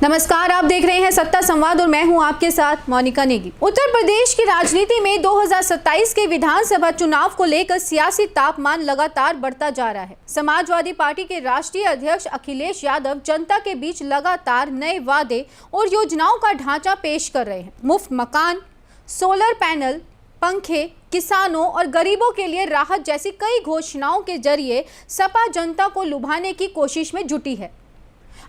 नमस्कार, आप देख रहे हैं सत्ता संवाद और मैं हूं आपके साथ मोनिका नेगी। उत्तर प्रदेश की राजनीति में 2027 के विधानसभा चुनाव को लेकर सियासी तापमान लगातार बढ़ता जा रहा है। समाजवादी पार्टी के राष्ट्रीय अध्यक्ष अखिलेश यादव जनता के बीच लगातार नए वादे और योजनाओं का ढांचा पेश कर रहे हैं। मुफ्त मकान, सोलर पैनल, पंखे, किसानों और गरीबों के लिए राहत जैसी कई घोषणाओं के जरिए सपा जनता को लुभाने की कोशिश में जुटी है।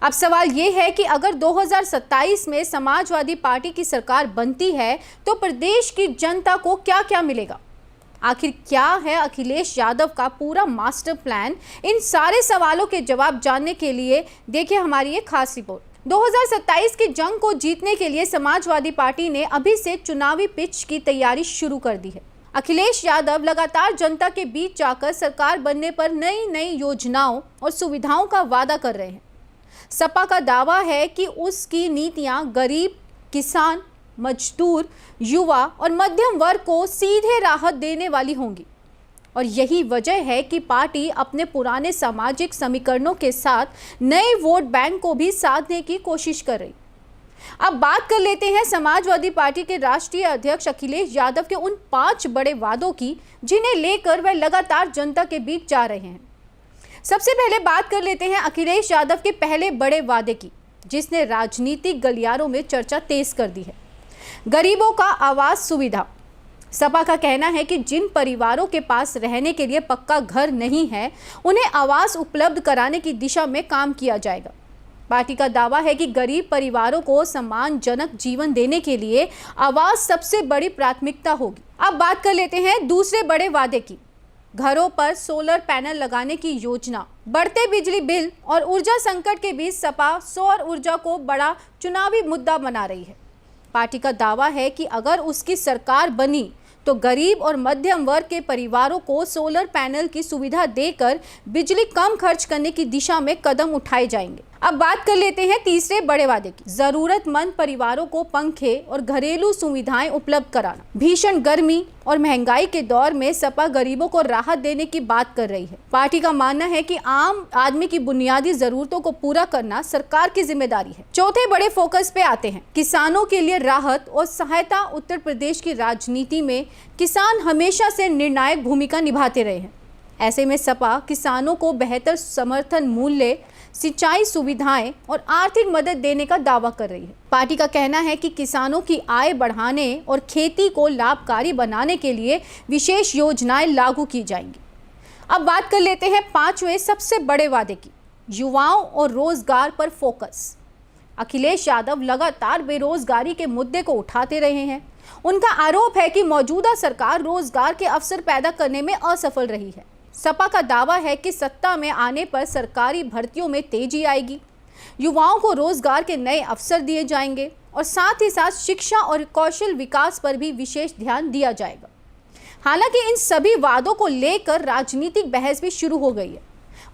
अब सवाल ये है कि अगर 2027 में समाजवादी पार्टी की सरकार बनती है तो प्रदेश की जनता को क्या क्या मिलेगा? आखिर क्या है अखिलेश यादव का पूरा मास्टर प्लान? इन सारे सवालों के जवाब जानने के लिए देखिए हमारी ये खास रिपोर्ट। 2027 की जंग को जीतने के लिए समाजवादी पार्टी ने अभी से चुनावी पिच की तैयारी शुरू कर दी है। अखिलेश यादव लगातार जनता के बीच जाकर सरकार बनने पर नई नई योजनाओं और सुविधाओं का वादा कर रहे हैं। सपा का दावा है कि उसकी नीतियां गरीब, किसान, मजदूर, युवा और मध्यम वर्ग को सीधे राहत देने वाली होंगी और यही वजह है कि पार्टी अपने पुराने सामाजिक समीकरणों के साथ नए वोट बैंक को भी साधने की कोशिश कर रही। अब बात कर लेते हैं समाजवादी पार्टी के राष्ट्रीय अध्यक्ष अखिलेश यादव के उन 5 बड़े वादों की जिन्हें लेकर वह लगातार जनता के बीच जा रहे हैं। सबसे पहले बात कर लेते हैं अखिलेश यादव के पहले बड़े वादे की, जिसने राजनीतिक गलियारों में चर्चा तेज कर दी है। गरीबों का आवास सुविधा। सपा का कहना है कि जिन परिवारों के पास रहने के लिए पक्का घर नहीं है, उन्हें आवास उपलब्ध कराने की दिशा में काम किया जाएगा। पार्टी का दावा है कि गरीब परिवारों को सम्मानजनक जीवन देने के लिए आवास सबसे बड़ी प्राथमिकता होगी। अब बात कर लेते हैं दूसरे बड़े वादे की, घरों पर सोलर पैनल लगाने की योजना। बढ़ते बिजली बिल और ऊर्जा संकट के बीच सपा सौर ऊर्जा को बड़ा चुनावी मुद्दा बना रही है। पार्टी का दावा है कि अगर उसकी सरकार बनी तो गरीब और मध्यम वर्ग के परिवारों को सोलर पैनल की सुविधा देकर बिजली कम खर्च करने की दिशा में कदम उठाए जाएंगे। अब बात कर लेते हैं तीसरे बड़े वादे की, जरूरतमंद परिवारों को पंखे और घरेलू सुविधाएं उपलब्ध कराना। भीषण गर्मी और महंगाई के दौर में सपा गरीबों को राहत देने की बात कर रही है। पार्टी का मानना है कि आम आदमी की बुनियादी जरूरतों को पूरा करना सरकार की जिम्मेदारी है। चौथे बड़े फोकस पे आते हैं, किसानों के लिए राहत और सहायता। उत्तर प्रदेश की राजनीति में किसान हमेशा से निर्णायक भूमिका निभाते रहे हैं। ऐसे में सपा किसानों को बेहतर समर्थन मूल्य, सिंचाई सुविधाएं और आर्थिक मदद देने का दावा कर रही है। पार्टी का कहना है कि किसानों की आय बढ़ाने और खेती को लाभकारी बनाने के लिए विशेष योजनाएं लागू की जाएंगी। अब बात कर लेते हैं 5वें सबसे बड़े वादे की, युवाओं और रोजगार पर फोकस। अखिलेश यादव लगातार बेरोजगारी के मुद्दे को उठाते रहे हैं। उनका आरोप है कि मौजूदा सरकार रोजगार के अवसर पैदा करने में असफल रही है। सपा का दावा है कि सत्ता में आने पर सरकारी भर्तियों में तेजी आएगी, युवाओं को रोजगार के नए अवसर दिए जाएंगे और साथ ही साथ शिक्षा और कौशल विकास पर भी विशेष ध्यान दिया जाएगा। हालांकि इन सभी वादों को लेकर राजनीतिक बहस भी शुरू हो गई है।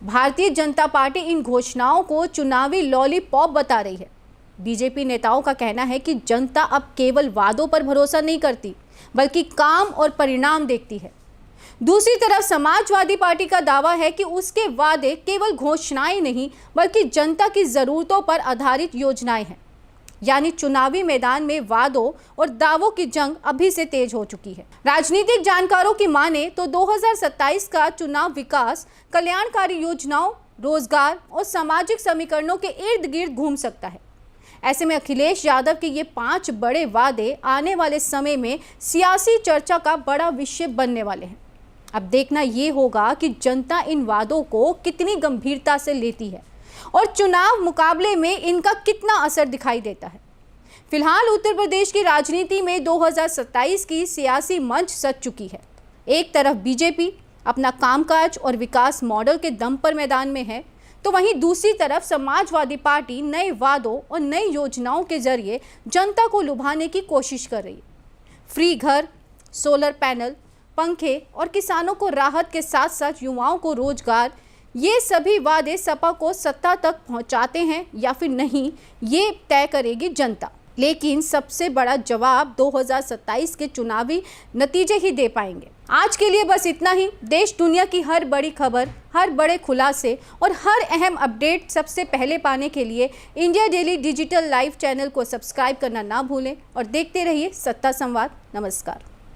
भारतीय जनता पार्टी इन घोषणाओं को चुनावी लॉलीपॉप बता रही है। बीजेपी नेताओं का कहना है कि जनता अब केवल वादों पर भरोसा नहीं करती, बल्कि काम और परिणाम देखती है। दूसरी तरफ समाजवादी पार्टी का दावा है कि उसके वादे केवल घोषणाएं नहीं, बल्कि जनता की जरूरतों पर आधारित योजनाएं हैं। यानी चुनावी मैदान में वादों और दावों की जंग अभी से तेज हो चुकी है। राजनीतिक जानकारों की माने तो 2027 का चुनाव विकास, कल्याणकारी योजनाओं, रोजगार और सामाजिक समीकरणों के इर्द गिर्द घूम सकता है। ऐसे में अखिलेश यादव के ये 5 बड़े वादे आने वाले समय में सियासी चर्चा का बड़ा विषय बनने वाले हैं। अब देखना ये होगा कि जनता इन वादों को कितनी गंभीरता से लेती है और चुनाव मुकाबले में इनका कितना असर दिखाई देता है। फिलहाल उत्तर प्रदेश की राजनीति में 2027 की सियासी मंच सज चुकी है। एक तरफ बीजेपी अपना कामकाज और विकास मॉडल के दम पर मैदान में है, तो वहीं दूसरी तरफ समाजवादी पार्टी नए वादों और नई योजनाओं के जरिए जनता को लुभाने की कोशिश कर रही है। फ्री घर, सोलर पैनल, पंखे और किसानों को राहत के साथ साथ युवाओं को रोजगार, ये सभी वादे सपा को सत्ता तक पहुंचाते हैं या फिर नहीं, ये तय करेगी जनता। लेकिन सबसे बड़ा जवाब 2027 के चुनावी नतीजे ही दे पाएंगे। आज के लिए बस इतना ही। देश दुनिया की हर बड़ी खबर, हर बड़े खुलासे और हर अहम अपडेट सबसे पहले पाने के लिए India daily digital live channel को सब्सक्राइब करना ना भूलें और देखते रहिए सत्ता संवाद। नमस्कार।